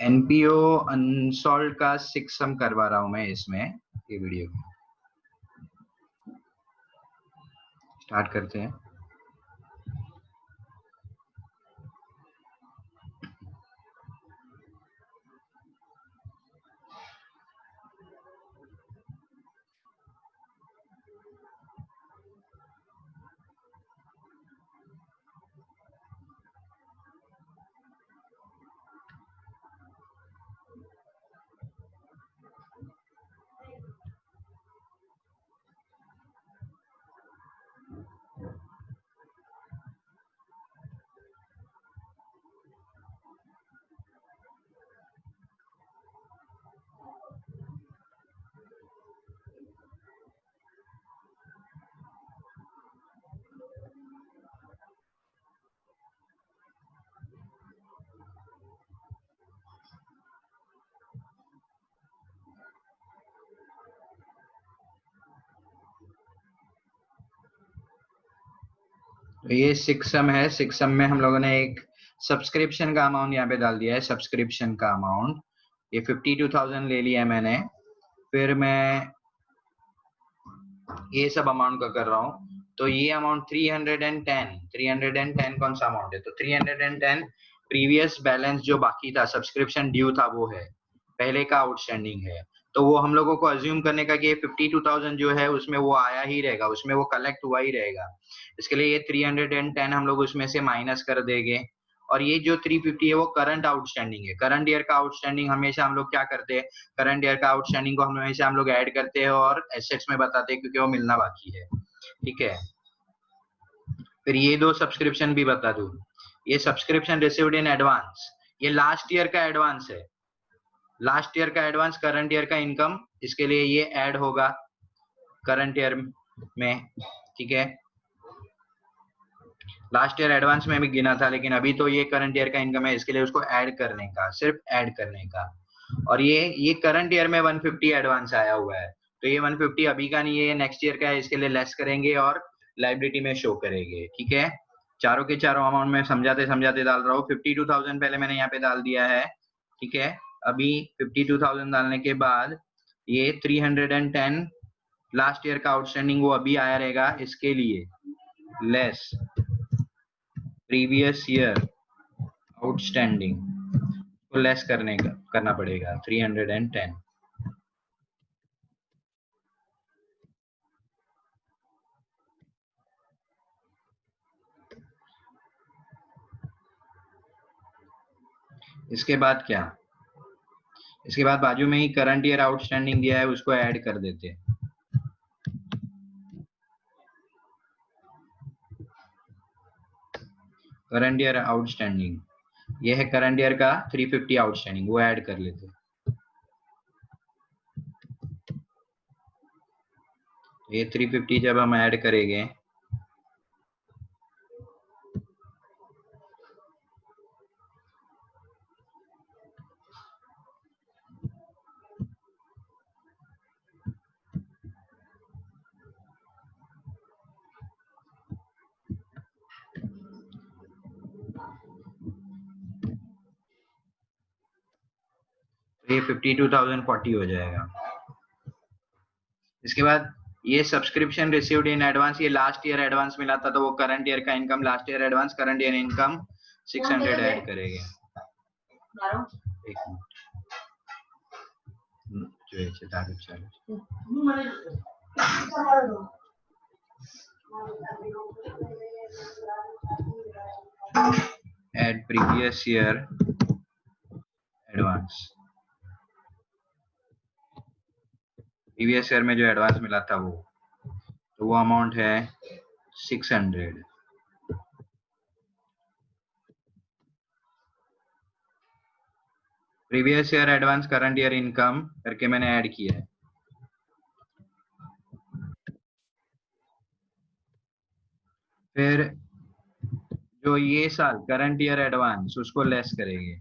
NPO unsolved का 6 सम करवा रहा हूं मैं इसमें, ये वीडियो स्टार्ट करते हैं। तो ये 6 सम है। 6 सम में हम लोगों ने एक सब्सक्रिप्शन का अमाउंट यहाँ पे डाल दिया है। सब्सक्रिप्शन का अमाउंट ये 52,000 ले लिया है मैंने। फिर मैं ये सब अमाउंट का कर रहा हूँ। तो ये अमाउंट 310 कौन सा अमाउंट है? तो 310 प्रीवियस बैलेंस जो बाकी था, सब्सक्रिप्शन ड्यू था, वो है, पहले का आउटस्टैंडिंग है। तो वो हम लोगों को अज्यूम करने का कि 52,000 जो है उसमें वो आया ही रहेगा, उसमें वो कलेक्ट हुआ ही रहेगा। इसके लिए ये 310 हम लोग उसमें से माइनस कर देंगे। और ये जो 350 है वो करंट आउटस्टैंडिंग है। करंट ईयर का आउटस्टैंडिंग हमेशा हम लोग क्या करते हैं, करंट ईयर का आउटस्टैंडिंग को हमेशा हम लोग ऐड करते हैं और एसेट्स में बताते हैं, क्योंकि वो मिलना बाकी है। ठीक है। फिर ये दो सब्सक्रिप्शन भी बता दूं, ये सब्सक्रिप्शन रिसीव्ड इन एडवांस, ये लास्ट ईयर का एडवांस है। लास्ट ईयर का एडवांस करंट ईयर का इनकम, इसके लिए ये ऐड होगा करंट ईयर में। ठीक है। लास्ट ईयर एडवांस में भी गिना था, लेकिन अभी तो ये करंट ईयर का इनकम है, इसके लिए उसको ऐड करने का, सिर्फ ऐड करने का। और ये करंट ईयर में 150 एडवांस आया हुआ है, तो ये 150 अभी का नहीं है, ये नेक्स्ट ईयर का है, इसके लिए लेस करेंगे और लाइबिलिटी में शो करेंगे। ठीक है। चारों के चारों अमाउंट में समझाते समझाते डाल रहा हूँ। 52,000 पहले मैंने यहाँ पे डाल दिया है। ठीक है। अभी 52,000 डालने के बाद ये 310 लास्ट ईयर का आउटस्टैंडिंग वो अभी आया रहेगा, इसके लिए लेस प्रीवियस ईयर आउटस्टैंडिंग को लेस करना पड़ेगा 310। इसके बाद क्या, इसके बाद बाजू में ही करंट ईयर आउटस्टैंडिंग दिया है, उसको ऐड कर देते हैं। करंट ईयर आउटस्टैंडिंग ये है, करंट ईयर का 350 आउटस्टैंडिंग, वो ऐड कर लेते हैं। ये 350 जब हम ऐड करेंगे तो ये 52,040 हो जाएगा। इसके बाद ये सब्सक्रिप्शन रिसीव्ड इन एडवांस, ये लास्ट ईयर एडवांस मिला था, तो वो करंट ईयर का income, last year advance current year income 600 add करेंगे। एक add previous year advance, previous year में जो एडवांस मिला था वो, तो वो अमाउंट है 600। Previous year advance current year income करके मैंने ऐड किया है। फिर जो ये साल करंट ईयर एडवांस, उसको लेस करेंगे।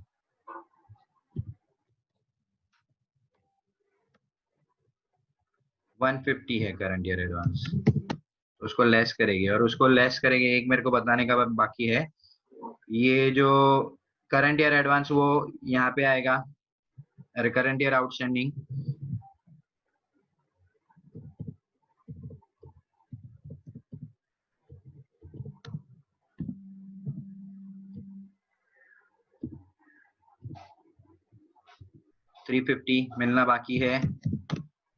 $150 है करंट ईयर एडवांस, उसको लेस करेंगे। और उसको लेस करेंगे, एक मेरे को बताने का बाकी है, ये जो करंट ईयर एडवांस वो यहाँ पे आएगा, करंट ईयर आउटस्टैंडिंग। $350 मिलना बाकी है,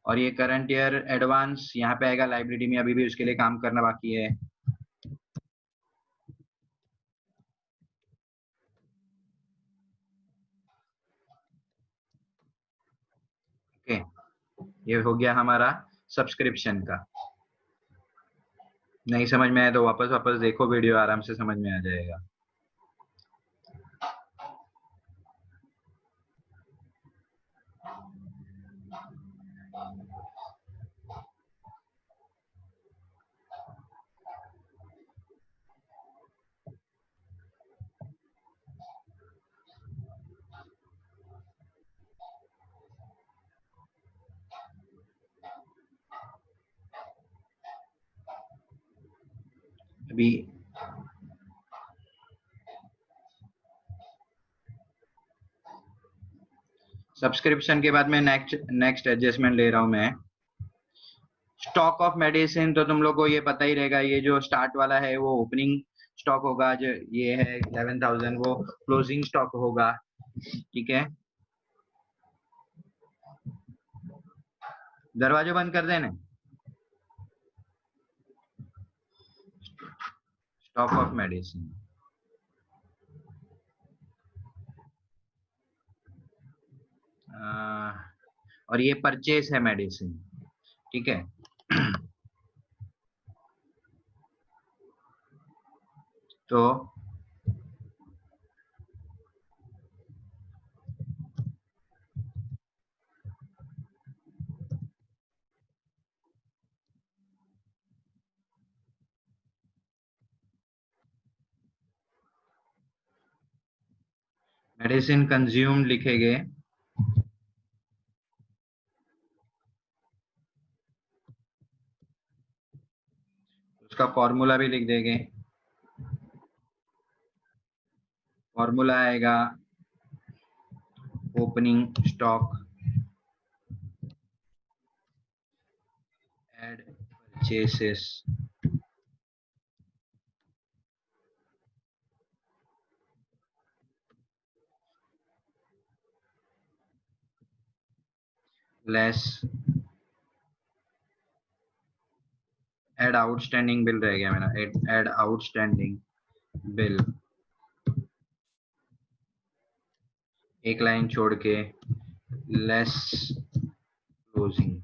और ये करंट ईयर एडवांस यहाँ पे आएगा लाइबिलिटी में, अभी भी उसके लिए काम करना बाकी है। ओके, ये हो गया हमारा सब्सक्रिप्शन का। नहीं समझ में आया तो वापस वापस देखो वीडियो, आराम से समझ में आ जाएगा। अभी सब्सक्रिप्शन के बाद में नेक्स्ट एडजस्टमेंट ले रहा हूं मैं। स्टॉक ऑफ मेडिसिन तो तुम लोग को ये पता ही रहेगा, ये जो स्टार्ट वाला है वो ओपनिंग स्टॉक होगा, जो ये है 11,000 वो क्लोजिंग स्टॉक होगा। ठीक है, दरवाजे बंद कर देना। स्टॉक ऑफ मेडिसिन, और ये परचेस है मेडिसिन। ठीक है, तो मेडिसिन कंज्यूम लिखेंगे, उसका फॉर्मूला भी लिख देंगे। फॉर्मूला आएगा opening stock add purchases less add outstanding bill रह गया मेरा, एड आउटस्टैंडिंग बिल, एक लाइन छोड़ के लेस क्लोजिंग।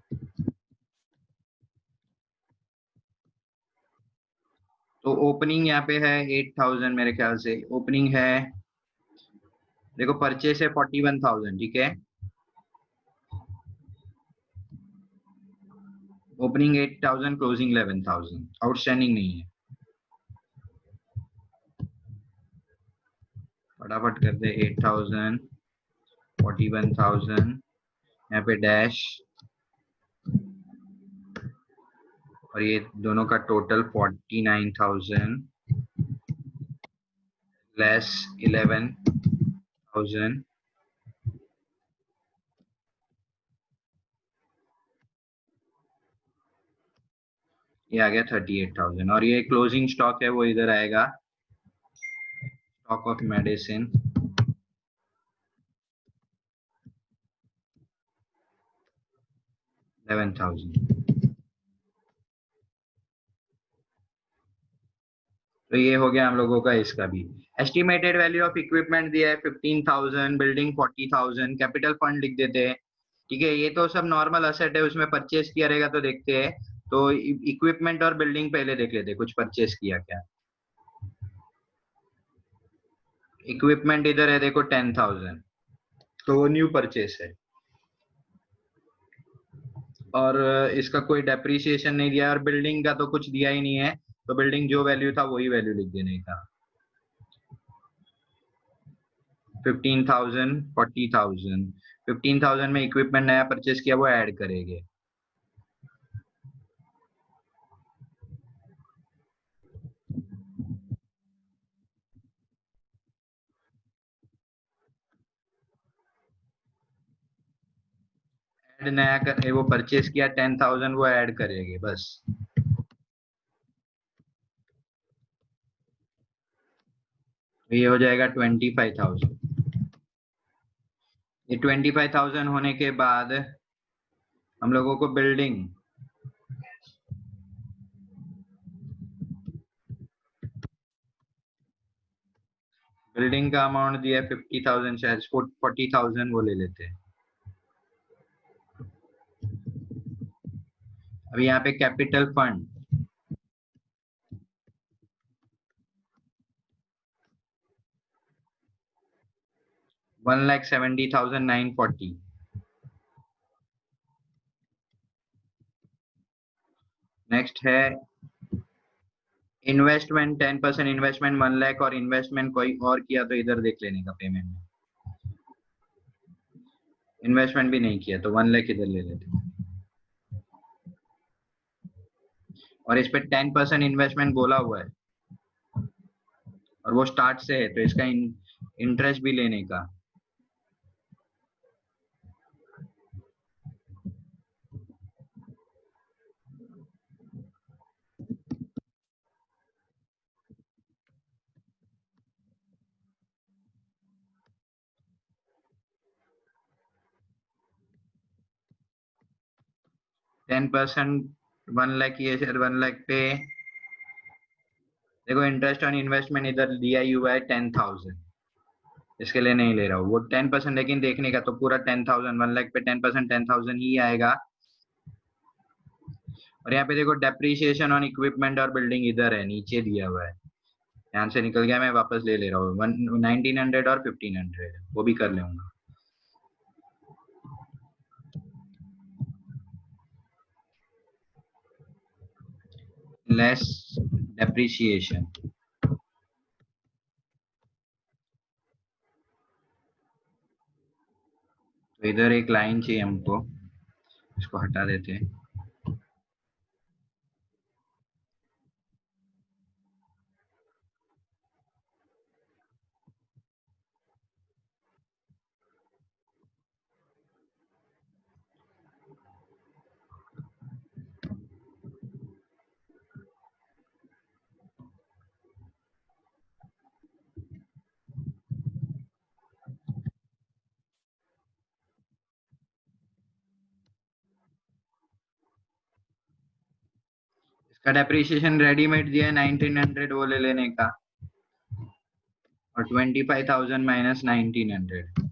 तो ओपनिंग यहाँ पे है 8,000 मेरे ख्याल से ओपनिंग है। देखो परचेस है 41,000, ठीक है, ओपनिंग 8,000 क्लोजिंग 11,000, आउटस्टैंडिंग नहीं है। फटाफट कर दे, 8,000 41,000 यहाँ पे डैश, और ये दोनों का टोटल 49,000 लेस 11,000, ये आ गया 38,000, और ये क्लोजिंग स्टॉक है वो इधर आएगा, स्टॉक ऑफ मेडिसिन 11,000। तो ये हो गया हम लोगों का इसका भी। एस्टिमेटेड वैल्यू ऑफ इक्विपमेंट दिया है 15,000, बिल्डिंग 40,000, कैपिटल फंड लिख देते हैं। ठीक है, ये तो सब नॉर्मल असेट है, उसमें परचेस किया रहेगा तो देखते हैं। तो इक्विपमेंट और बिल्डिंग पहले देख लेते हैं, कुछ परचेस किया क्या। इक्विपमेंट इधर है देखो 10,000, तो वो न्यू परचेस है, और इसका कोई डेप्रिसिएशन नहीं दिया, और बिल्डिंग का तो कुछ दिया ही नहीं है, तो बिल्डिंग जो वैल्यू था वही वैल्यू लिख देने का। 15,000 40,000, 15,000 में इक्विपमेंट नया परचेस किया वो ऐड करेंगे। नया कर वो परचेज किया 10,000 वो ऐड करेंगे बस। ये हो जाएगा 25,000। ये 25,000 होने के बाद हम लोगों को बिल्डिंग का अमाउंट दिया 50,000 शायद 40,000 वो ले लेते हैं। अब यहाँ पे कैपिटल फंड 1,70,940। नेक्स्ट है इन्वेस्टमेंट 10% इन्वेस्टमेंट 1 लाख और इन्वेस्टमेंट कोई और किया तो इधर देख लेने का पेमेंट में। इन्वेस्टमेंट भी नहीं किया तो 1 लाख इधर ले लेते। और इस पे 10% इन्वेस्टमेंट बोला हुआ है और वो स्टार्ट से है तो इसका इंटरेस्ट भी लेने का। टेन परसेंट 1 लाख ये 1 लाख पे देखो इंटरेस्ट ऑन इन्वेस्टमेंट इधर दिया ही हुआ है 10,000। इसके लिए नहीं ले रहा हूँ वो 10%, लेकिन देखने का तो पूरा 10,000 1 लाख पे 10% 10,000 ही आएगा। और यहाँ पे देखो डेप्रीशिएशन ऑन इक्विपमेंट और बिल्डिंग इधर है नीचे दिया हुआ है। यहाँ से निकल गया मैं वापस ले ले रहा हूँ 1900 और 1500 वो भी कर लूंगा। लेस डेप्रीशिएशन तो इधर एक लाइन चाहिए हमको, इसको हटा देते हैं। इसका डेप्रीशिएशन रेडीमेड दिया है 1900 वो ले लेने का और 25,000 माइनस 1900।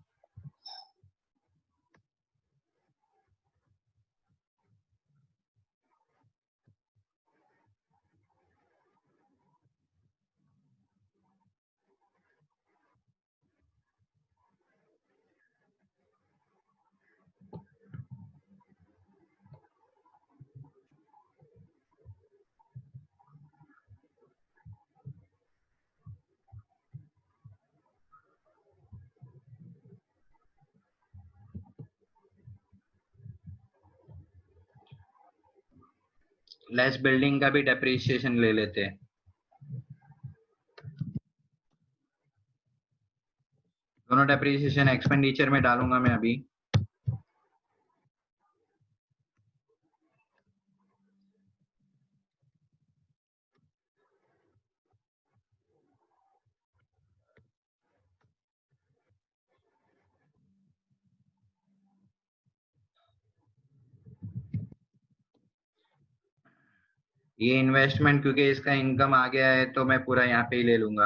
लेस बिल्डिंग का भी डेप्रीशिएशन ले लेते हैं। दोनों डेप्रीशिएशन एक्सपेंडिचर में डालूंगा मैं अभी। ये इन्वेस्टमेंट क्योंकि इसका इनकम आ गया है तो मैं पूरा यहाँ पे ही ले लूंगा।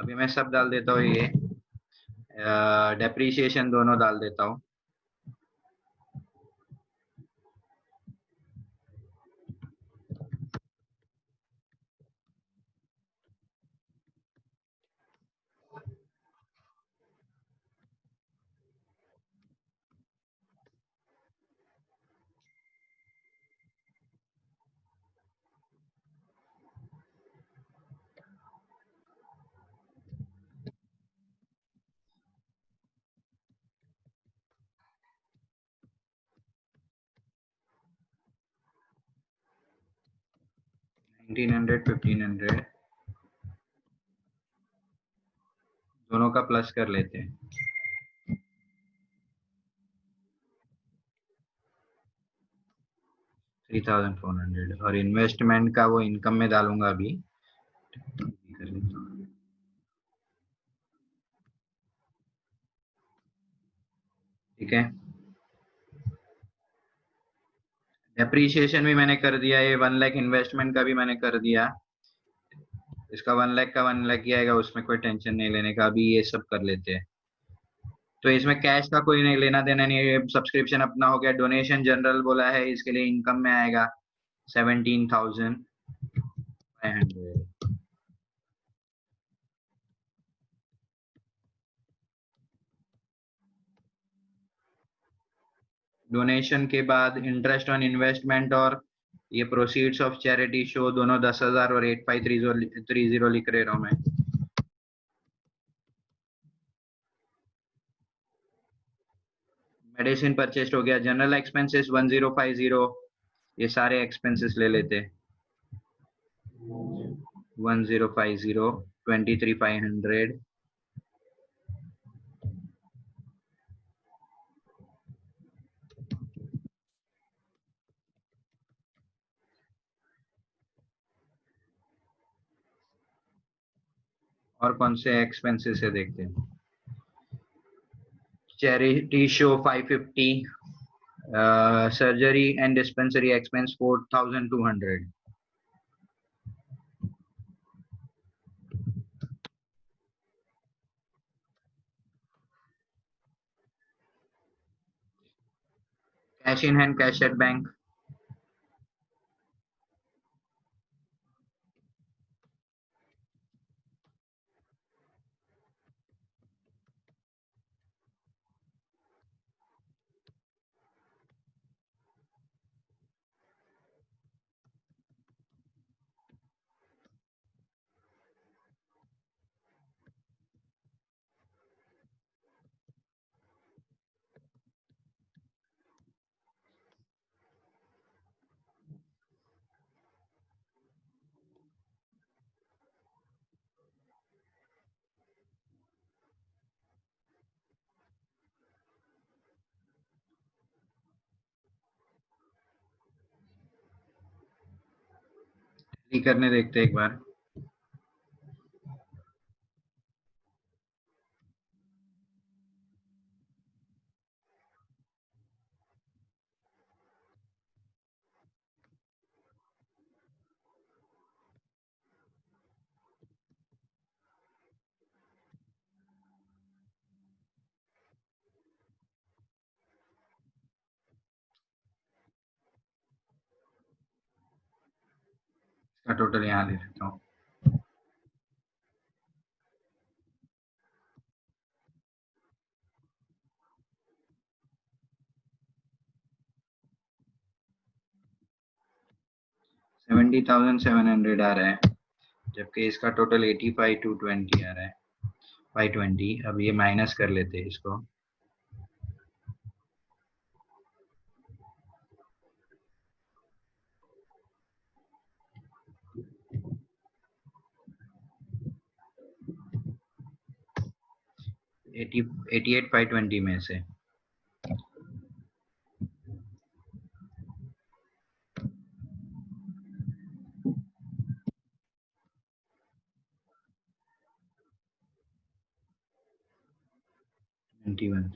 अभी मैं सब डाल देता हूँ, ये डेप्रीशिएशन दोनों डाल देता हूँ। नाइनटीन हंड्रेड 1500 दोनों का प्लस कर लेते हैं। 3,400 और इन्वेस्टमेंट का वो इनकम में डालूंगा अभी। ठीक है, डेप्रीशिएशन भी मैंने कर दिया, ये 1 लाख इन्वेस्टमेंट का भी मैंने कर दिया। इसका 1 लाख का 1 लाख ही आएगा, उसमें कोई टेंशन नहीं लेने का। अभी ये सब कर लेते हैं। तो इसमें कैश का कोई नहीं लेना देना नहीं है, सब्सक्रिप्शन अपना हो गया। डोनेशन जनरल बोला है, इसके लिए इनकम में आएगा 17,500। डोनेशन के बाद इंटरेस्ट ऑन इन्वेस्टमेंट और ये प्रोसीड्स ऑफ चैरिटी शो दोनों 10,000 और 8530 लिख रहा हूँ मैं। मेडिसिन परचेस्ट हो गया। जनरल एक्सपेंसेस 1050, ये सारे एक्सपेंसेस ले लेते। 1050, 23,500। और कौन से एक्सपेंसेस है देखते हैं। Charity show 550, surgery and dispensary expense 4,200। Cash in hand, cash at bank. करने देखते एक बार। इसका टोटल यहाँ ले लेता हूँ। 70,700 आ रहा है, जबकि इसका टोटल 85,220 आ रहा है। 520। अब ये माइनस कर लेते हैं इसको। एटी 88,520 में से वन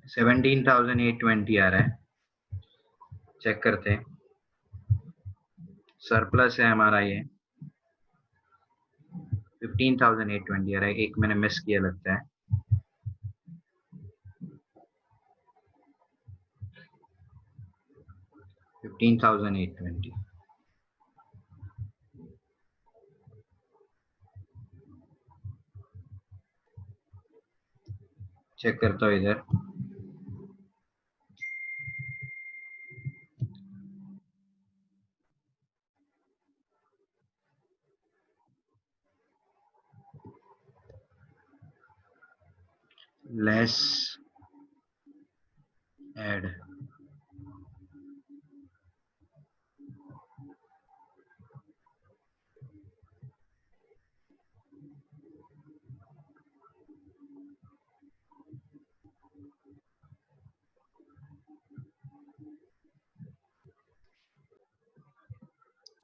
17,820 आ रहा है। चेक करते हैं, सरप्लस है हमारा ये 15,820 आ रहा है। एक मैंने मिस किया लगता है। 15,820। चेक करता हूँ इधर। Less add.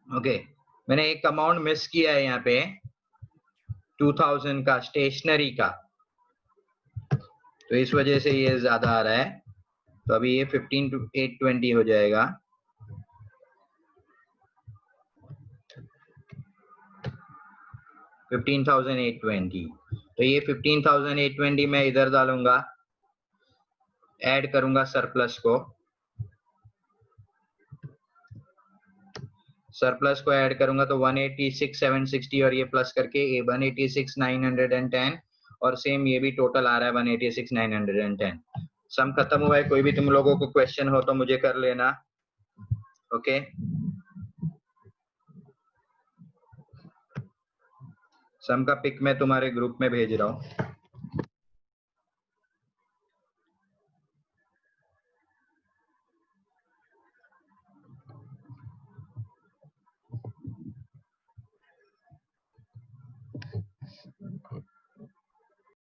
ओके मैंने एक अमाउंट मिस किया है यहाँ पे 2000 का स्टेशनरी का, तो इस वजह से ये ज्यादा आ रहा है। तो अभी ये 15,820 हो जाएगा। $15,820। तो ये 15,820 मैं इधर डालूंगा, ऐड करूंगा सरप्लस को, सरप्लस को ऐड करूंगा तो 186,760 और ये प्लस करके 186,910 और सेम ये भी टोटल आ रहा है 186,910। सम खत्म हुआ है। कोई भी तुम लोगों को क्वेश्चन हो तो मुझे कर लेना। ओके सम का पिक मैं तुम्हारे ग्रुप में भेज रहा हूँ।